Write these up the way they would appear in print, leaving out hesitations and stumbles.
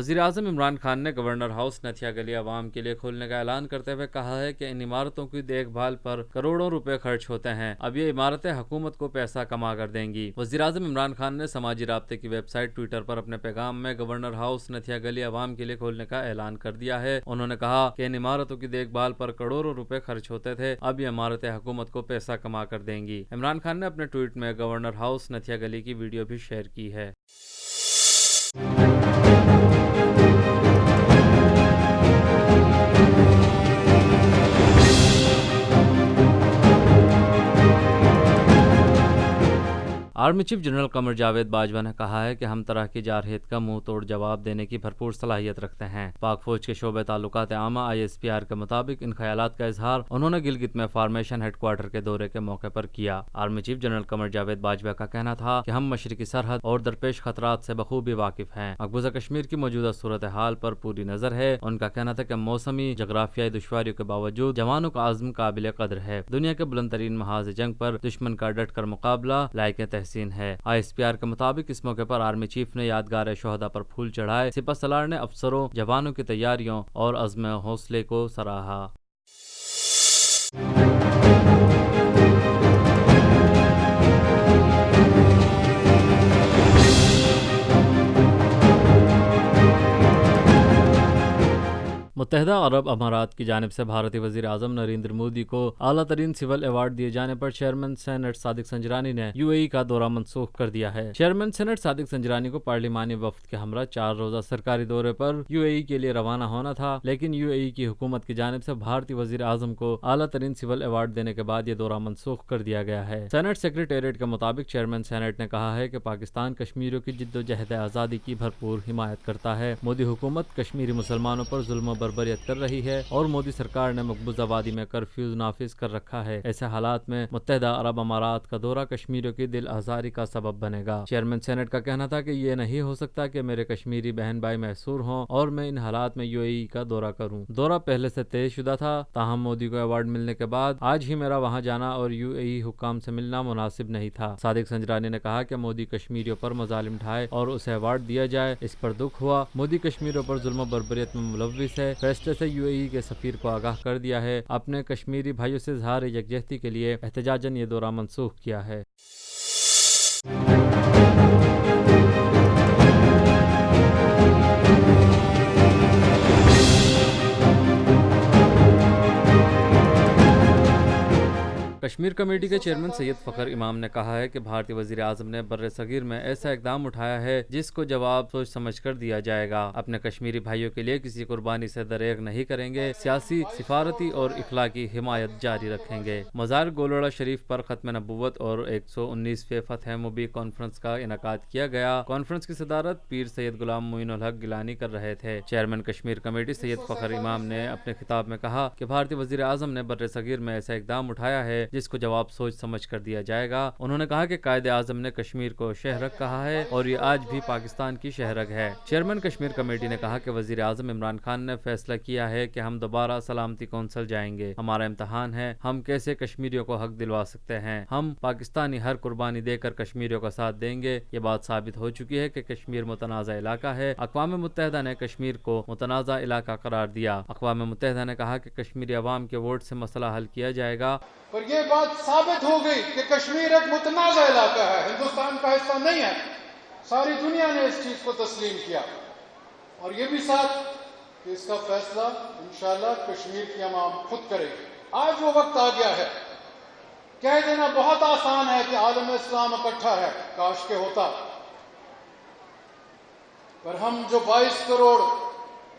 वज़ीर-ए-आज़म इमरान खान ने governor house नथिया गली आवाम के लिए खोलने का ऐलान करते हुए कहा है कि इन इमारतों की देखभाल पर करोड़ों रुपए खर्च होते हैं। अब ये इमारतें हुकूमत को पैसा कमा कर देंगी। वज़ीर-ए-आज़म इमरान खान ने समाजी राब्ते की वेबसाइट ट्विटर पर अपने पैगाम में गवर्नर हाउस नथिया गली आवाम के लिए खोलने का ऐलान कर दिया है। उन्होंने कहा कि इन इमारतों की देखभाल पर करोड़ों रुपए खर्च होते थे, अब ये इमारतें हुकूमत को पैसा कमा कर देंगी। इमरान खान ने अपने ट्वीट में गवर्नर हाउस नथिया गली की वीडियो भी शेयर की है। Army chief general Qamar Javed Bajwa ने कहा है कि हम तरह की जारहियत का मुंह तोड़ जवाब देने की भरपूर सलाहियत रखते हैं। पाक फौज के शोबे ताल्लुकात आमा ISPR के मुताबिक इन ख्यालात का इजहार उन्होंने गिलगित में फार्मेशन हेडक्वार्टर के दौरे के मौके पर किया। Army chief general Qamar Javed Bajwa का कहना था कि हम मशरकी सरहद और दरपेश खतरात से बखूबी वाकिफ हैं। मकबूजा कश्मीर की मौजूदा सूरत हाल पर पूरी नजर है। उनका कहना था कि मौसमी जगराफियाई दुश्वारियों के बावजूद जवानों का आज़म काबिल कदर है। दुनिया के बुलंद तरीन महाज जंग पर दुश्मन का डट कर मुकाबला लायक तहसीन है। ISPR के मुताबिक इस मौके पर आर्मी चीफ ने यादगार शोहदा पर फूल चढ़ाए। सिपह सलार ने अफसरों जवानों की तैयारियों और अज़्म हौसले को सराहा। मुत्तहिदा अरब अमारात की जानिब से भारतीय वज़ीर आज़म नरेंद्र मोदी को आला तरीन सिविल अवार्ड दिए जाने पर चेयरमैन सेनेट सादिक संजरानी ने UAE का दौरा मनसूख कर दिया है। चेयरमैन सेनेट सादिक संजरानी को पार्लिमानी वफ्द के हमरा 4 रोजा सरकारी दौरे पर UAE के लिए रवाना होना था, लेकिन UAE की हुकूमत की जानिब से भारतीय वज़ीर आज़म को आला तरीन सिविल अवार्ड देने के बाद ये दौरा मनसूख कर दिया गया है। सेनेट सेक्रेटेरिएट के मुताबिक चेयरमैन सेनेट ने कहा है कि पाकिस्तान कश्मीरियों की जिद्दोजहद आज़ादी की भरपूर हिमायत करता है। मोदी हुकूमत कश्मीरी मुसलमानों पर जुल्म बर्बरियत कर रही है और मोदी सरकार ने मकबूजा वादी में कर्फ्यू नाफिज कर रखा है। ऐसे हालात में मुत्तहिदा अरब अमारात का दौरा कश्मीरियों की दिल आजारी का सबब बनेगा। चेयरमैन सेनेट का कहना था कि ये नहीं हो सकता कि मेरे कश्मीरी बहन भाई महसूर हों और मैं इन हालात में UAE का दौरा करूं। दौरा पहले से तय शुदा था, ताहम मोदी को अवार्ड मिलने के बाद आज ही मेरा वहां जाना और UAE हुक्काम से मिलना मुनासिब नहीं था। सादिक संजरानी ने कहा कि मोदी कश्मीरियों पर मजालिम ढाए और उसे अवार्ड दिया जाए, इस पर दुख हुआ। मोदी कश्मीरियों पर जुल्म बर्बरियत में मुलव्विस है। फैसले से UAE के सफीर को आगाह कर दिया है। अपने कश्मीरी भाइयों से इज़हार यकजहती के लिए एहतजाजन ये दौरा मनसूख किया है। कश्मीर कमेटी के चेयरमैन सैयद फ़खर इमाम ने कहा है कि भारतीय वज़ीर आज़म ने बर्रे सगीर में ऐसा इकदाम उठाया है जिसको जवाब सोच समझ कर दिया जाएगा। अपने कश्मीरी भाइयों के लिए किसी कुर्बानी से दरेग नहीं करेंगे। सियासी, सिफारती और इखलाकी हिमायत जारी रखेंगे। मज़ार गोलड़ा शरीफ पर ख़त्म नबूवत और 119वें फ़तह मुबी कॉन्फ्रेंस का इनेकाद किया गया। कॉन्फ्रेंस की सदारत पीर सैयद गुलाम मोइनुल हक गिलानी कर रहे थे। चेयरमैन कश्मीर कमेटी सैयद फ़खर इमाम ने अपने खिताब में कहा कि भारतीय वज़ीर आज़म ने बर्रे सगीर में ऐसा इकदाम उठाया है जिसको जवाब सोच समझ कर दिया जाएगा। उन्होंने कहा कि कायदे आज़म ने कश्मीर को शहरक कहा है और ये आज भी पाकिस्तान की शहरक है। चेयरमैन कश्मीर कमेटी ने कहा कि वज़ीर आज़म इमरान खान ने फैसला किया है कि हम दोबारा सलामती कौंसिल जाएंगे। हमारा इम्तहान है, हम कैसे कश्मीरियों को हक दिलवा सकते हैं। हम पाकिस्तानी हर कुर्बानी देकर कश्मीरियों का साथ देंगे। ये बात साबित हो चुकी है कि कश्मीर मुतनाज़ा इलाका है। अक़वाम मुत्तहिदा ने कश्मीर को मुतनाज़ा इलाका करार दिया। अक़वाम मुत्तहिदा ने कहा कि कश्मीरी अवाम के वोट से मसला हल किया जाएगा। पर यह बात साबित हो गई कि कश्मीर एक मुतनाज़ा इलाका है, हिंदुस्तान का हिस्सा नहीं है। सारी दुनिया ने इस चीज को तस्लीम किया और ये भी साथ कि इसका फैसला इंशाअल्लाह कश्मीर की अवाम खुद करेगी। आज वो वक्त आ गया है। कह देना बहुत आसान है कि आलम इस्लाम इकट्ठा है, काश के होता। पर हम जो 22 करोड़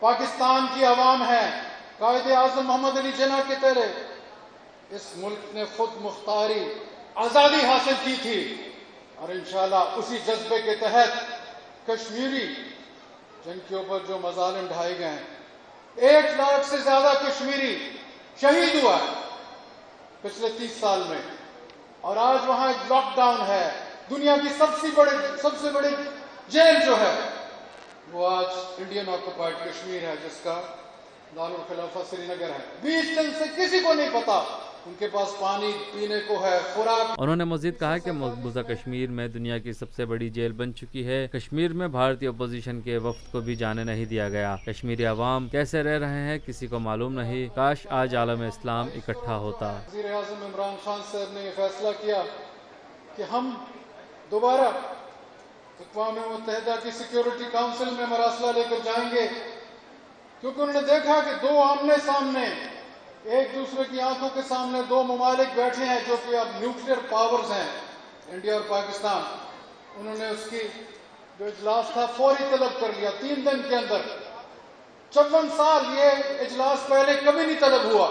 पाकिस्तान की अवाम है, कायदे आज़म मोहम्मद अली जिन्ना के तरह इस मुल्क ने खुद मुख्तारी आज़ादी हासिल की थी और इंशाअल्लाह उसी जज्बे के तहत कश्मीरी जिनके ऊपर जो मजालिम ढाए गए हैं, 1 लाख से ज्यादा कश्मीरी शहीद हुआ है पिछले 30 साल में और आज वहां एक लॉकडाउन है। दुनिया की सबसे बड़ी जेल जो है वो आज इंडियन ऑक्युपाइड कश्मीर है, जिसका दारुल खिलाफा श्रीनगर है। 20 दिन से किसी को नहीं पता उनके पास पानी पीने को है, खुराक। उन्होंने मजीद कहा कि मकबूजा कश्मीर में दुनिया की सबसे बड़ी जेल बन चुकी है। कश्मीर में भारतीय अपोजिशन के वफ्द को भी जाने नहीं दिया गया। कश्मीरी अवाम कैसे रह रहे हैं किसी को मालूम नहीं। काश आज आलम इस्लाम इकट्ठा होता। वज़ीर आज़म इमरान खान साहब ने यह फैसला किया कि हम दोबारा अक़वाम मुत्तहिदा की सिक्योरिटी काउंसिल में मरासला लेकर जाएंगे, क्योंकि उन्होंने देखा कि दो आमने सामने एक दूसरे की आंखों के सामने दो ममालिक बैठे हैं जो कि अब न्यूक्लियर पावर्स हैं, इंडिया और पाकिस्तान। उन्होंने उसकी जो इजलास था फौरी तलब कर लिया 3 दिन के अंदर। 54 साल ये इजलास पहले कभी नहीं तलब हुआ।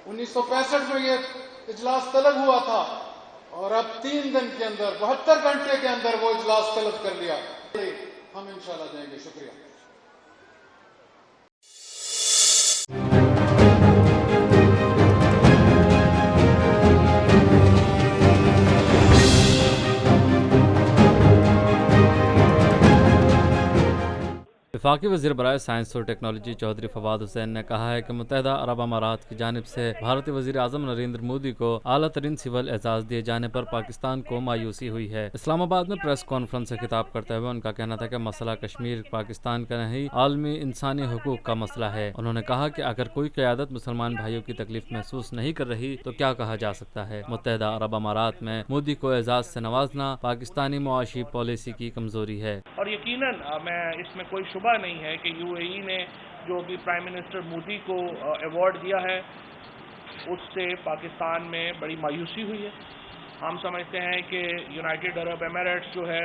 1965 में ये इजलास तलब हुआ था और अब 3 दिन के अंदर 72 घंटे के अंदर वो इजलास तलब कर लिया। हम इंशाल्लाह जाएंगे। शुक्रिया। वफाकी वज़ीर बराए साइंस और टेक्नोलॉजी चौधरी फवाद हुसैन ने कहा है कि मुत्तहिदा अरब अमारात की जानिब से भारतीय वज़ीर आज़म नरेंद्र मोदी को आला तरीन सिविल एजाज़ दिए जाने पर पाकिस्तान को मायूसी हुई है। इस्लामाबाद में प्रेस कॉन्फ्रेंस से खिताब करते हुए उनका कहना था कि मसला कश्मीर पाकिस्तान का नहीं, आलमी इंसानी हुकूक का मसला है। उन्होंने कहा कि अगर कोई क़यादत मुसलमान भाइयों की तकलीफ महसूस नहीं कर रही तो क्या कहा जा सकता है। मुत्तहिदा अरब अमारात में मोदी को एजाज़ से नवाजना पाकिस्तानी मुआशी पॉलिसी की कमज़ोरी है। और यकीनन मैं इसमें कोई शुबा नहीं है कि यूएई ने जो भी प्राइम मिनिस्टर मोदी को अवार्ड दिया है उससे पाकिस्तान में बड़ी मायूसी हुई है। हम समझते हैं कि यूनाइटेड अरब एमिरेट्स जो है,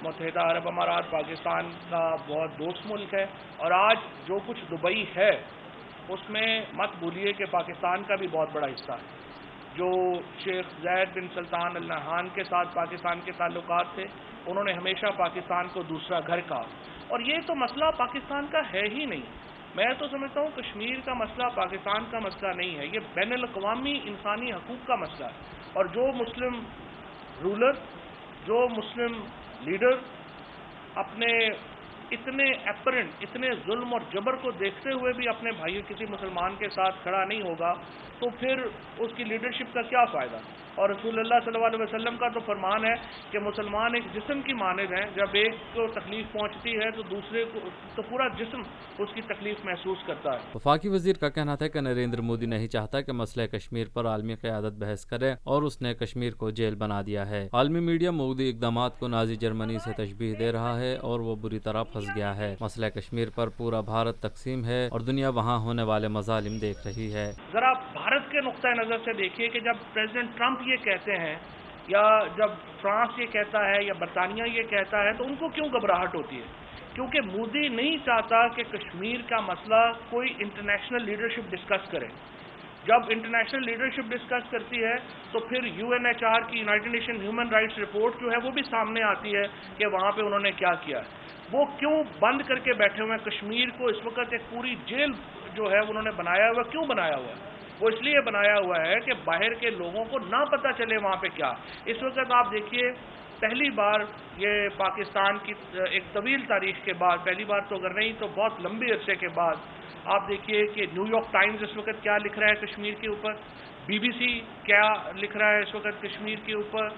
मुत्तहिदा अरब अमारात पाकिस्तान का बहुत दोस्त मुल्क है, और आज जो कुछ दुबई है उसमें मत भूलिए कि पाकिस्तान का भी बहुत बड़ा हिस्सा है। जो शेख ज़ैद बिन सुल्तान अल नहान के साथ पाकिस्तान के ताल्लुकात थे, उन्होंने हमेशा पाकिस्तान को दूसरा घर कहा, और ये तो मसला पाकिस्तान का है ही नहीं। मैं तो समझता हूँ कश्मीर का मसला पाकिस्तान का मसला नहीं है, ये बैनुल अक़वामी इंसानी हकूक़ का मसला है। और जो मुस्लिम रूलर, जो मुस्लिम लीडर अपने इतने एपरेंट, इतने जुल्म और जबर को देखते हुए भी अपने भाइयों किसी मुसलमान के साथ खड़ा नहीं होगा तो फिर उसकी लीडरशिप का क्या फ़ायदा। और रसूलुल्लाह सल्लल्लाहु अलैहि वसल्लम का तो फरमान है कि मुसलमान एक जिस्म की मानद हैं, जब एक को तकलीफ पहुंचती है तो दूसरे को तो पूरा जिस्म उसकी तकलीफ महसूस करता है। वफाकी वजीर का कहना था कि नरेंद्र मोदी नहीं चाहता कि मसले कश्मीर पर आलमी क़यादत बहस करे और उसने कश्मीर को जेल बना दिया है। आलमी मीडिया मोदी इक़दामात को नाजी जर्मनी से तशबीह दे रहा है और वो बुरी तरह फंस गया है। मसला कश्मीर पर पूरा भारत तकसीम है और दुनिया वहाँ होने वाले मज़ालिम देख रही है। जरा भारत के नुक्ता नज़र से देखिए कि जब प्रेसिडेंट ट्रंप ये कहते हैं या जब फ्रांस ये कहता है या बरतानिया ये कहता है तो उनको क्यों घबराहट होती है? क्योंकि मोदी नहीं चाहता कि कश्मीर का मसला कोई इंटरनेशनल लीडरशिप डिस्कस करे। जब इंटरनेशनल लीडरशिप डिस्कस करती है तो फिर यूएनएचआर की, United nation human rights report जो है वो भी सामने आती है कि वहाँ पे उन्होंने क्या किया। वो क्यों बंद करके बैठे हुए हैं कश्मीर को? इस वक्त एक पूरी जेल जो है उन्होंने बनाया हुआ। क्यों बनाया हुआ है? वो इसलिए बनाया हुआ है कि बाहर के लोगों को ना पता चले वहाँ पे क्या। इस वक्त आप देखिए, पहली बार ये पाकिस्तान की एक तवील तारीख के बाद, पहली बार तो अगर नहीं तो बहुत लंबे अरसे के बाद, आप देखिए कि न्यूयॉर्क टाइम्स इस वक्त क्या लिख रहा है कश्मीर के ऊपर, बीबीसी क्या लिख रहा है इस वक्त कश्मीर के ऊपर,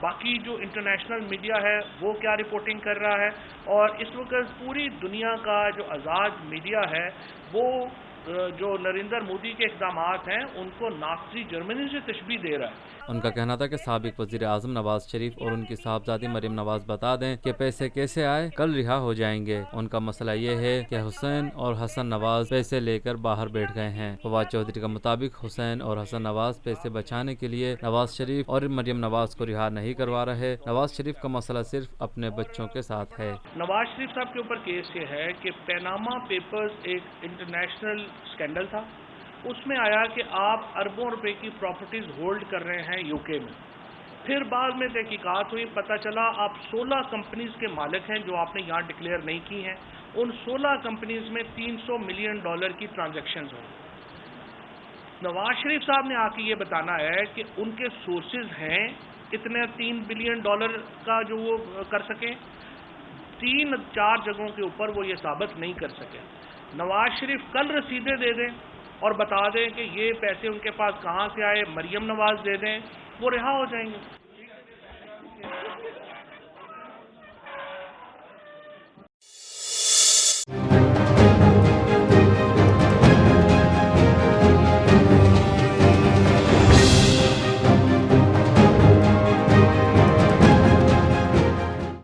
बाकी जो इंटरनेशनल मीडिया है वो क्या रिपोर्टिंग कर रहा है। और इस वक्त पूरी दुनिया का जो आज़ाद मीडिया है वो जो नरेंद्र मोदी के इक़दामात हैं उनको नाज़ी जर्मनी से तशबीह दे रहा है। उनका कहना था कि साबिक वज़ीर आज़म नवाज शरीफ और उनकी साहबजादी मरियम नवाज बता दें कि पैसे कैसे आए, कल रिहा हो जाएंगे। उनका मसला ये है कि हुसैन और हसन नवाज पैसे लेकर बाहर बैठ गए हैं। फवाद चौधरी के मुताबिक हुसैन और हसन नवाज पैसे बचाने के लिए नवाज शरीफ और मरियम नवाज को रिहा नहीं करवा रहे। नवाज शरीफ का मसला सिर्फ अपने बच्चों के साथ है। नवाज शरीफ साहब के ऊपर केस ये है कि पैनामा पेपर्स एक इंटरनेशनल स्कैंडल था। उसमें आया कि आप अरबों रुपए की प्रॉपर्टीज होल्ड कर रहे हैं यूके में। फिर बाद में तहकीकात हुई, पता चला आप 16 कंपनीज के मालिक हैं जो आपने यहाँ डिक्लेयर नहीं की हैं। उन 16 कंपनीज में $300 मिलियन की ट्रांजैक्शंस हुई। नवाज शरीफ साहब ने आके ये बताना है कि उनके सोर्सेज हैं इतने $3 बिलियन का जो वो कर सके। 3-4 जगहों के ऊपर वो ये साबित नहीं कर सके। नवाज शरीफ कल रसीदें दे दें اور بتا دیں کہ یہ پیسے ان کے پاس کہاں سے آئے، مریم نواز دے دیں، وہ رہا ہو جائیں گے۔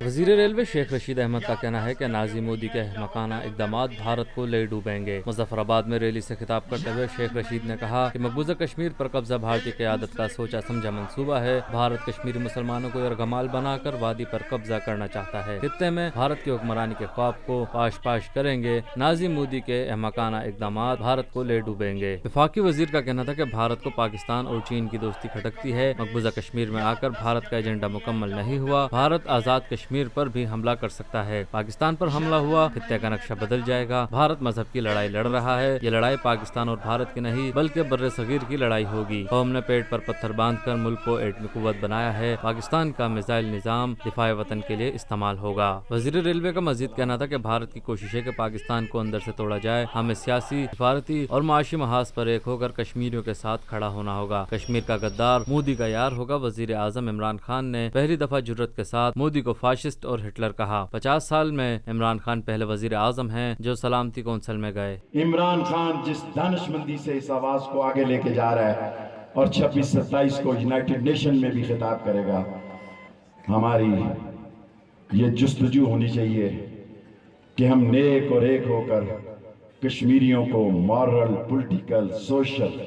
وزیر ریلوے شیخ رشید احمد کا کہنا ہے کہ نازی مودی کے احمقانہ اقدامات بھارت کو لے ڈوبیں گے۔ مظفر آباد میں ریلی سے خطاب کرتے ہوئے شیخ رشید نے کہا کہ مقبوضہ کشمیر پر قبضہ بھارتی قیادت کا سوچا سمجھا منصوبہ ہے۔ بھارت کشمیری مسلمانوں کو یرغمال بنا کر وادی پر قبضہ کرنا چاہتا ہے۔ خطے میں بھارت کی حکمرانی کے خواب کو پاش کریں گے۔ نازی مودی کے احمقانہ اقدامات بھارت کو لے ڈوبیں گے۔ وفاقی وزیر کا کہنا تھا کہ بھارت کو پاکستان اور چین کی دوستی کھٹکتی ہے۔ مقبوضہ کشمیر میں آ کر بھارت کا ایجنڈا مکمل نہیں ہوا۔ بھارت آزاد کشمیر پر بھی حملہ کر سکتا ہے۔ پاکستان پر حملہ ہوا، خطے کا نقشہ بدل جائے گا۔ بھارت مذہب کی لڑائی لڑ رہا ہے۔ یہ لڑائی پاکستان اور بھارت کی نہیں بلکہ بر صغیر کی لڑائی ہوگی۔ قوم نے پیٹ پر پتھر باندھ کر ملک کو ایٹمی قوت بنایا ہے۔ پاکستان کا میزائل نظام دفاع وطن کے لیے استعمال ہوگا۔ وزیر ریلوے کا مزید کہنا تھا کہ بھارت کی کوشش ہے کہ پاکستان کو اندر سے توڑا جائے۔ ہمیں سیاسی، سفارتی اور معاشی محاذ پر ایک ہو کر کشمیریوں کے ساتھ کھڑا ہونا ہوگا۔ کشمیر کا غدار مودی کا یار ہوگا۔ وزیر اعظم عمران خان نے پہلی دفعہ جرأت کے ساتھ مودی کو فاشسٹ اور ہٹلر کہا۔ 50 سال میں عمران خان پہلے وزیر اعظم ہیں جو سلامتی کونسل میں گئے۔ عمران خان جس دانشمندی سے اس آواز کو آگے لے کے جا رہا ہے اور 26-27 کو یونائٹڈ نیشن میں بھی خطاب کرے گا، ہماری یہ جستجو ہونی چاہیے کہ ہم نیک اور ایک ہو کر کشمیریوں کو مورل، پولیٹیکل، سوشل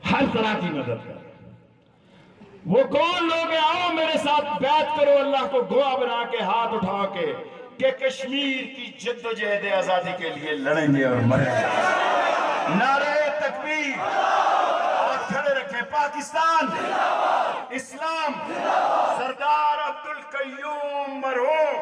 ہر طرح کی مدد کریں۔ وہ کون لوگ ہیں؟ آؤ میرے ساتھ بیعت کرو، اللہ کو گواہ بنا کے ہاتھ اٹھا کے کہ کشمیر کی جد و جہد آزادی کے لیے لڑیں گے اور مریں گے۔ نعرہ تکبیر اور کھڑے رکھیں پاکستان، اسلام، سردار عبدالقیوم مرحوم۔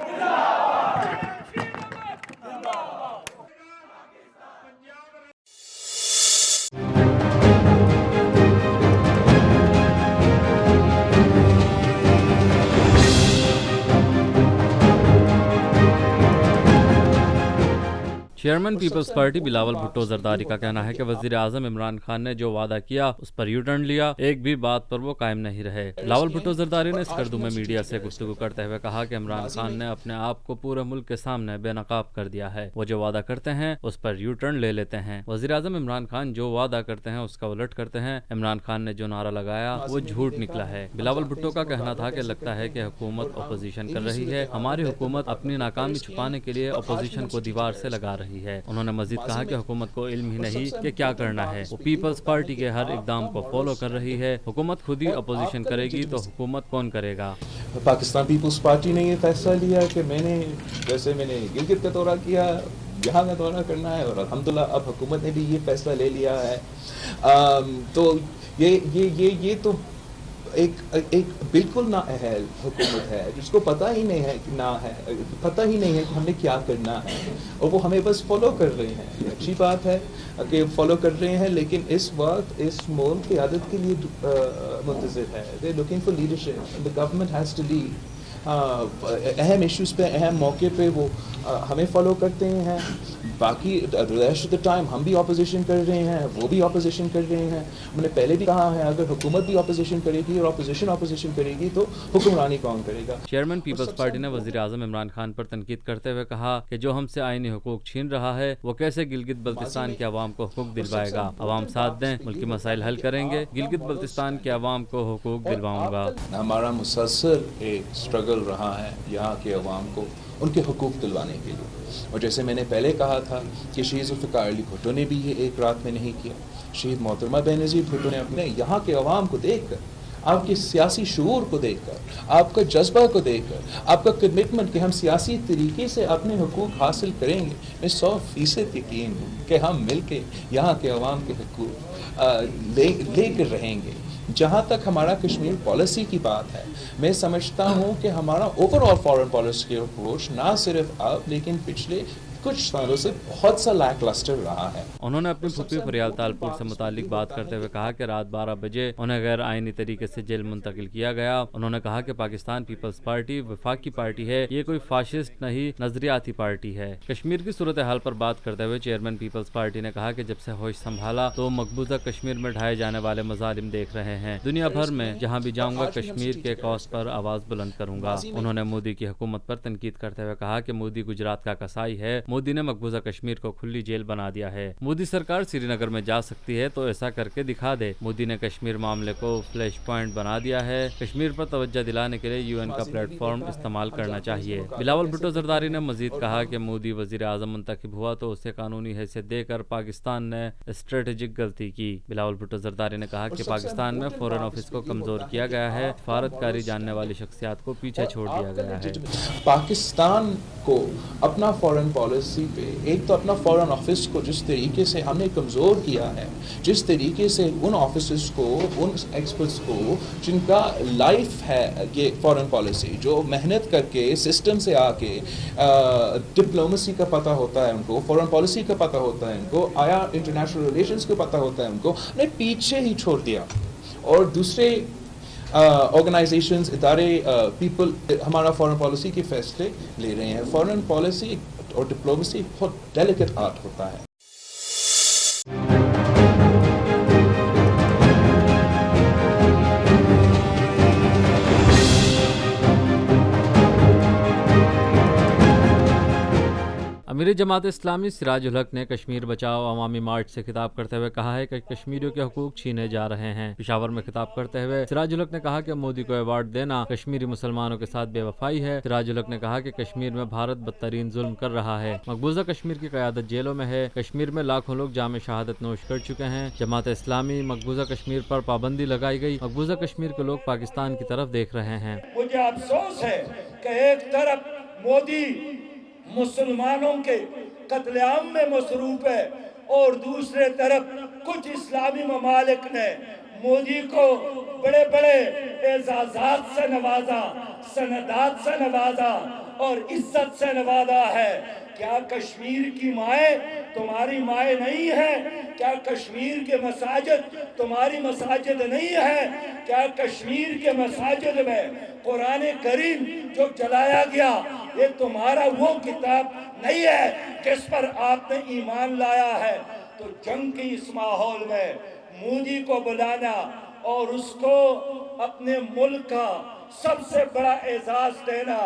Chairman Peoples Party Bilawal Bhutto Zardari کا کہنا ہے کہ وزیر اعظم عمران خان نے جو وعدہ کیا اس پر یو ٹرن لیا، ایک بھی بات پر وہ قائم نہیں رہے۔ بلاول بھٹو زرداری نے اسکردو میں میڈیا سے گفتگو کرتے ہوئے کہا کہ عمران خان نے اپنے آپ کو پورے ملک کے سامنے بے نقاب کر دیا ہے۔ وہ جو وعدہ کرتے ہیں اس پر یو ٹرن لے لیتے ہیں۔ وزیر اعظم عمران خان جو وعدہ کرتے ہیں اس کا الٹ کرتے ہیں۔ عمران خان نے جو نعرہ لگایا وہ جھوٹ نکلا ہے۔ بلاول بھٹو کا کہنا تھا کہ لگتا ہے کہ حکومت اپوزیشن کر رہی ہے۔ ہماری حکومت اپنی ناکامی چھپانے کے لیے اپوزیشن کو دیوار سے لگا رہی ہے۔ انہوں نے مزید کہا کہ حکومت کو علم ہی نہیں کہ کیا کرنا ہے۔ وہ پیپلز پارٹی کے ہر اقدام کو فالو کر رہی ہے۔ حکومت خود ہی اپوزیشن کرے گی تو حکومت کون کرے گا؟ پاکستان پیپلز پارٹی نے یہ فیصلہ لیا کہ میں نے گلگت کا دورہ کیا، یہاں کا دورہ کرنا ہے، اور الحمدللہ اب حکومت نے بھی یہ فیصلہ لے لیا ہے۔ تو یہ تو ایک بالکل نااہل حکومت ہے جس کو پتہ ہی نہیں ہے کہ ہم نے کیا کرنا ہے، اور وہ ہمیں بس فالو کر رہے ہیں۔ یہ اچھی بات ہے کہ فالو کر رہے ہیں، لیکن اس وقت اس ملک کی قیادت کے لیے منتظر ہے۔ They're looking for leadership. The government has to lead. اہم ایشوز پہ، اہم موقع پہ وہ ہمیں فالو کرتے ہیں۔ باقی ریسٹ آف دا ٹائم ہم بھی اپوزیشن کر رہے ہیں، وہ بھی اپوزیشن کر رہے ہیں۔ ہم نے پہلے بھی کہا ہے اگر حکومت بھی اپوزیشن کرے گی اور اپوزیشن کرے گی تو حکمرانی کون کرے گا؟ چیئرمین پیپلز پارٹی نے وزیر اعظم عمران خان پر تنقید کرتے ہوئے کہا کہ جو ہم سے آئینی حقوق چھین رہا ہے وہ کیسے گلگت بلتستان کے عوام کو حقوق دلوائے گا؟ عوام ساتھ دیں، ملکی مسائل حل کریں گے، گلگت بلتستان کے عوام کو حقوق دلواؤں گا۔ ہمارا مسلسل ایک اسٹرگل رہا ہے یہاں کے عوام کو ان کے حقوق دلوانے کے لیے، اور جیسے میں نے پہلے کہا تھا کہ شہید ذوالفقار علی بھٹو نے بھی یہ ایک رات میں نہیں کیا۔ شہید محترمہ بینظیر بھٹو نے اپنے یہاں کے عوام کو دیکھ کر، آپ کے سیاسی شعور کو دیکھ کر، آپ کا جذبہ کو دیکھ کر، آپ کا کمٹمنٹ کہ ہم سیاسی طریقے سے اپنے حقوق حاصل کریں گے، میں 100% یقین ہوں کہ ہم مل کے یہاں کے عوام کے حقوق لے کر رہیں گے۔ جہاں تک ہمارا کشمیر پالیسی کی بات ہے، میں سمجھتا ہوں کہ ہمارا اوور آل فارن پالیسی کے اپروچ نہ صرف اب لیکن پچھلے कुछ सालों से बहुत सा लैक लस्टर रहा है। उन्होंने अपनी फूफी फरियाल तालपुर से मुतालिक बात करते हुए कहा कि रात 12 बजे उन्हें गैर आईनी तरीके से जेल मुंतकिल किया गया। उन्होंने कहा कि पाकिस्तान पीपल्स पार्टी वफाकी पार्टी है, ये कोई फाशिस्ट नहीं नजरियाती पार्टी है। कश्मीर की सूरत हाल पर बात करते हुए चेयरमैन पीपल्स पार्टी ने कहा कि जब से होश संभाला तो मकबूजा कश्मीर में ढाए जाने वाले मजालिम देख रहे हैं। दुनिया भर में जहाँ भी जाऊंगा कश्मीर के कॉज पर आवाज बुलंद करूंगा। उन्होंने मोदी की हुकूमत पर तनकीद करते हुए कहा कि मोदी गुजरात का कसाई है, मोदी ने मकबूजा कश्मीर को खुली जेल बना दिया है। मोदी सरकार श्रीनगर में जा सकती है तो ऐसा करके दिखा दे। मोदी ने कश्मीर मामले को फ्लैश पॉइंट बना दिया है। कश्मीर पर तवज्जो दिलाने के लिए यूएन का प्लेटफॉर्म इस्तेमाल करना चाहिए। बिलावल भुट्टो जरदारी ने मजीद कहा कि मोदी वजीर आजम मुंतखब हुआ तो उसे कानूनी हैसियत देकर पाकिस्तान ने स्ट्रेटेजिक गलती की। बिलावल भुट्टो जरदारी ने कहा कि पाकिस्तान में फॉरेन ऑफिस को कमजोर किया गया है, सफारतकारी जानने वाली शख्सियात को पीछे छोड़ दिया गया है। पाकिस्तान को अपना फॉरेन पॉलिसी पे एक तो अपना फॉरेन ऑफिस को जिस तरीके से हमने कमज़ोर किया है, जिस तरीके से उन ऑफिसर्स को, उन एक्सपर्ट्स को जिनका लाइफ है ये फॉरेन पॉलिसी, जो मेहनत करके सिस्टम से आके डिप्लोमेसी का पता होता है उनको, फॉरेन पॉलिसी का पता होता है उनको, आया इंटरनेशनल रिलेशंस का पता होता है उनको, ने पीछे ही छोड़ दिया। और दूसरे ऑर्गेनाइजेशंस, इदारे, पीपल हमारा फॉरेन पॉलिसी के फैसले ले रहे हैं। फॉरेन पॉलिसी और डिप्लोमेसी बहुत डेलिकेट आर्ट होता है। अमीर जमात इस्लामी सिराजुल हक ने कश्मीर बचाओ अवामी मार्च से खिताब करते हुए कहा है कि कश्मीरियों के हुकूक छीने जा रहे हैं। पेशावर में खिताब करते हुए सिराजुल हक ने कहा कि मोदी को अवार्ड देना कश्मीरी मुसलमानों के साथ बेवफाई है। सिराजुल हक ने कहा कि कश्मीर में भारत बदतरीन जुल्म कर रहा है। मकबूजा कश्मीर की क़यादत जेलों में है। कश्मीर में लाखों लोग जाम शहादत नोश कर चुके हैं। जमात इस्लामी मकबूजा कश्मीर पर पाबंदी लगाई गई। मकबूजा कश्मीर के लोग पाकिस्तान की तरफ देख रहे हैं। मुझे अफसोस है कि एक तरफ मोदी मुसलमानों के कत्लेआम में मसरूफ है और दूसरे तरफ कुछ इस्लामी ममालिक ने मोदी को बड़े बड़े एजाजात से नवाजा, सनदात से नवाजा और इज्जत से नवाजा है। क्या कश्मीर की माएँ तुम्हारी माएँ नहीं है? क्या कश्मीर के मसाजिद तुम्हारी मसाजिद नहीं है? क्या कश्मीर के मसाजिद में कुरान करीम जो जलाया गया ये तुम्हारा वो किताब नहीं है जिस पर आपने ईमान लाया है? तो जंग के इस माहौल में मोदी को बुलाना और उसको अपने मुल्क का सबसे बड़ा एजाज देना,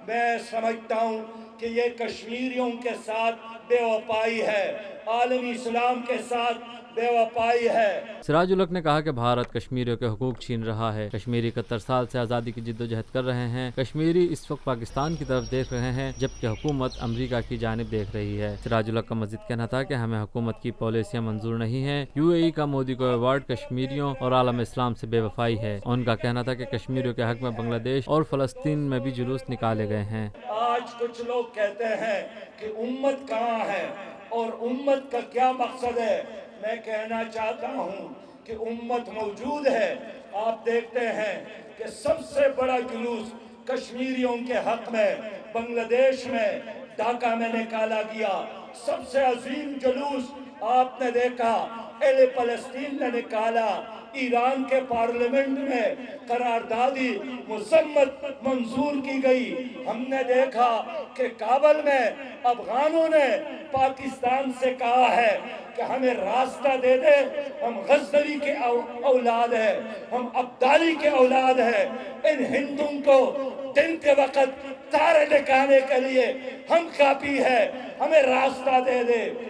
मैं समझता हूँ कि ये कश्मीरियों के साथ बेवफाई है, आलमी इस्लाम के साथ बेवफाई है। सिराजुल हक ने कहा कि भारत कश्मीरियों के हुकूक छीन रहा है। कश्मीरी 71 साल से आज़ादी की जिद्दोजहद कर रहे हैं। कश्मीरी इस वक्त पाकिस्तान की तरफ देख रहे हैं जबकि हुकूमत अमेरिका की जानिब देख रही है। सिराजुल हक का मजीद कहना था कि हमें हुकूमत की पॉलिसियाँ मंजूर नहीं है। UAE का मोदी को अवार्ड कश्मीरियों और आलम इस्लाम से बेवफाई है। उनका कहना था कि कश्मीरियों के हक में बांग्लादेश और फलस्तीन में भी जुलूस निकाले गए हैं। आज कुछ लोग कहते हैं कि उम्मत कहाँ है और उम्मत का क्या मकसद है। मैं कहना चाहता हूँ कि उम्मत मौजूद है। आप देखते हैं कि सबसे बड़ा जुलूस कश्मीरियों के हक में बांग्लादेश में ढाका में निकाला गया। सबसे अजीम जुलूस आपने देखा एले फलस्तीन ने निकाला। ईरान के पार्लियामेंट में करारदादी मुसम्मत मंजूर की गई। हमने देखा कि काबल में अफगानों ने पाकिस्तान से कहा है कि हमें रास्ता दे दे, हम गजनवी के औलाद है, हम अब्दाली के औलाद है। इन हिंदुओं को दिन के वक्त तारे दिखाने के लिए हम काफी है, हमें रास्ता दे दे।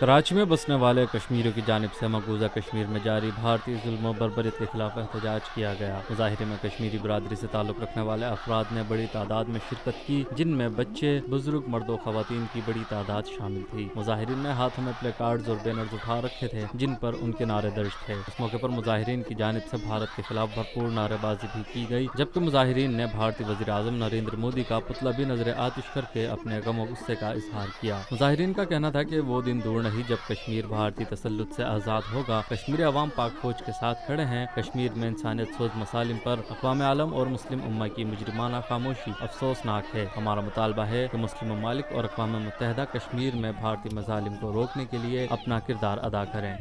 کراچی میں بسنے والے کشمیریوں کی جانب سے مقبوضہ کشمیر میں جاری بھارتی ظلم و بربریت کے خلاف احتجاج کیا گیا۔ مظاہرے میں کشمیری برادری سے تعلق رکھنے والے افراد نے بڑی تعداد میں شرکت کی، جن میں بچے، بزرگ، مرد و خواتین کی بڑی تعداد شامل تھی۔ مظاہرین نے ہاتھوں میں پلے کارڈز اور بینرز اٹھا رکھے تھے جن پر ان کے نعرے درج تھے۔ اس موقع پر مظاہرین کی جانب سے بھارت کے خلاف بھرپور نعرے بازی بھی کی گئی، جبکہ مظاہرین نے بھارتی وزیر اعظم نریندر مودی کا پتلا بھی نظر آتش کر کے اپنے غم و غصے کا اظہار کیا۔ مظاہرین کا کہنا تھا کہ وہ دن دور نہیں جب کشمیر بھارتی تسلط سے آزاد ہوگا۔ کشمیری عوام پاک فوج کے ساتھ کھڑے ہیں۔ کشمیر میں انسانیت سوز مسالم پر اقوام عالم اور مسلم امہ کی مجرمانہ خاموشی افسوسناک ہے۔ ہمارا مطالبہ ہے کہ مسلم ممالک اور اقوام متحدہ کشمیر میں بھارتی مظالم کو روکنے کے لیے اپنا کردار ادا کریں۔